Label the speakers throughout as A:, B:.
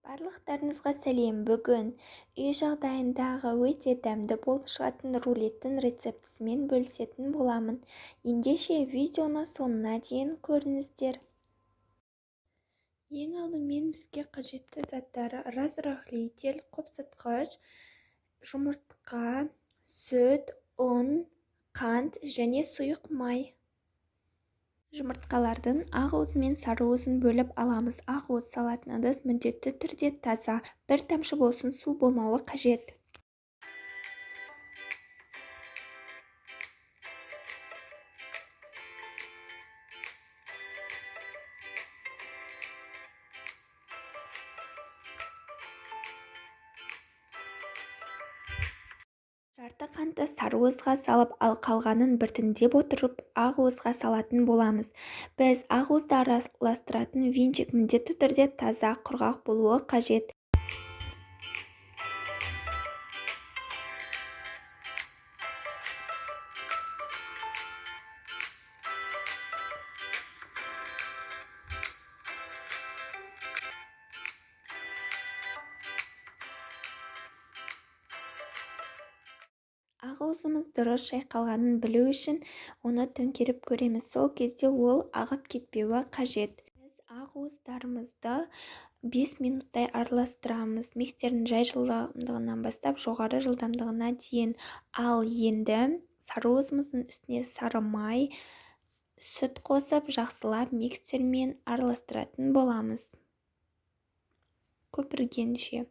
A: Барлықтарыңызға сәлем. Бүгін үй жағдайындағы өте дәмді болып шығатын рулеттің рецептісімен бөлісетін боламын. Ендеше видеоны соңына дейін көріңіздер. Ең алдымен бізге қажетті заттары разрыхлитель, қопсытқыш, жұмыртқа, сүт, ұн, қант және сұйық май. Жұмыртқалардың ақуызы мен сарыуызын бөліп аламыз. Ақуыз салатын ыдыс міндетті түрде таза, бір тамшы болсын су болмауы қажет. Жарты қантты сарыуызға салып, ал қалғанын біртіндеп отырып ақуызға салатын боламыз. Біз ақуызды араластыратын венчик міндетті түрде таза, құрғақ болуы қажет. Ақуызымыз дұрыс шайқалғанын білу үшін оны төңкеріп көреміз. Сол кезде ол ағып кетпеуі қажет. Біз ақуыздарымызды 5 минуттай араластырамыз. Миксердің жай жылдамдығынан бастап жоғары жылдамдығына дейін. Ал енді сарыуызымыздың үстіне сары май, сүт қосып жақсылап миксермен араластыратын боламыз. Көпіргенше.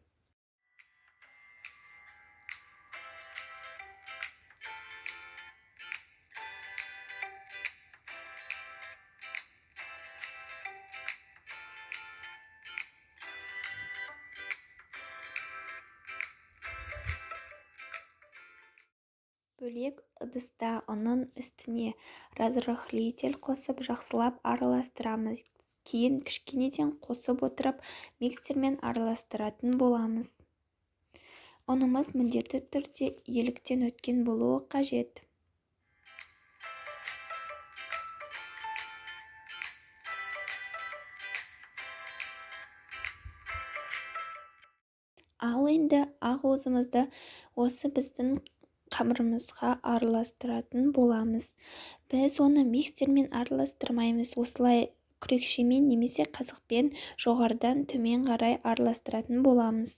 A: Бөлек ыдыста ұнның үстіне разрыхлитель қосып жақсылап араластырамыз. Кейін кішкенеден қосып отырып миксермен араластыратын боламыз. Ұнымыз міндетті түрде иіліктен өткен болуы қажет. Ал енді ақуызымызды осы біздің қамырымызға араластыратын боламыз. Біз оны миксермен араластырмаймыз. Осылай күрекшемен немесе қазықпен жоғарыдан төмен қарай араластыратын боламыз.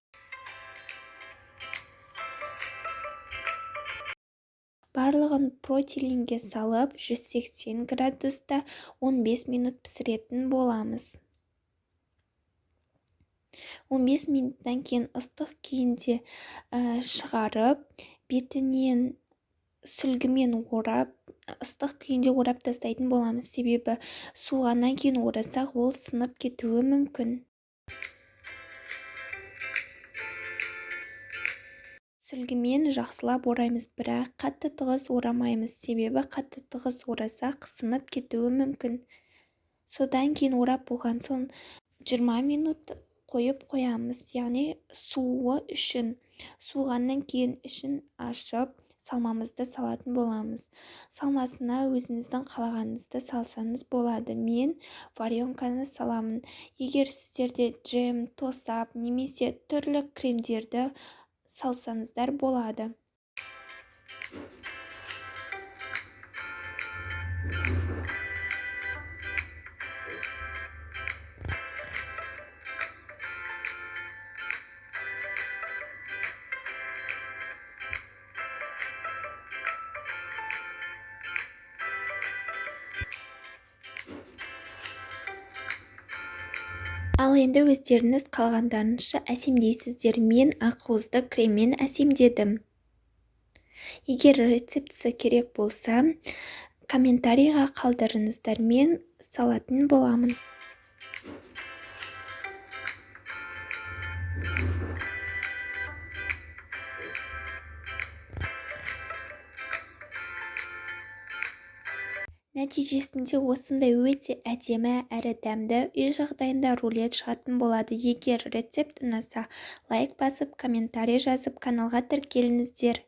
A: Барлығын протеинге салып 180 градуста 15 минут пісіретін боламыз. 15 минуттан кейін ыстық күйінде шығарып, бетінен сүлгімен орап, ыстық күйінде орап тастайтын боламыз. Себебі суығаннан кейін орасақ, ол сынып кетуі мүмкін. Сүлгімен жақсылап ораймыз, бірақ қатты тығыз орамаймыз. Себебі қатты тығыз орасақ, сынып кетуі мүмкін. Содан кейін орап болған соң 20 минут қойып қоямыз. Яғни суы үшін. Суығаннан кейін ішін ашып, салмамызды салатын боламыз. Салмасына өзіңіздің қалағаныңызды салсаңыз болады. Мен варенканы саламын. Егер сіздерде джем, тосап немесе түрлі кремдерді салсаңыздар болады. Ал енді өздеріңіз қалғандарыңызша әсемдейсіздер. Мен ақуызды креммен әсемдедім. Егер рецептісі керек болса, комментарийға қалдырыңыздар, мен салатын боламын. Нәтижесінде осындай өте әдемі әрі дәмді үй жағдайында рулет шығатын болады. Егер рецепт ұнаса, лайк басып, комментарий жазып, каналға тіркеліңіздер.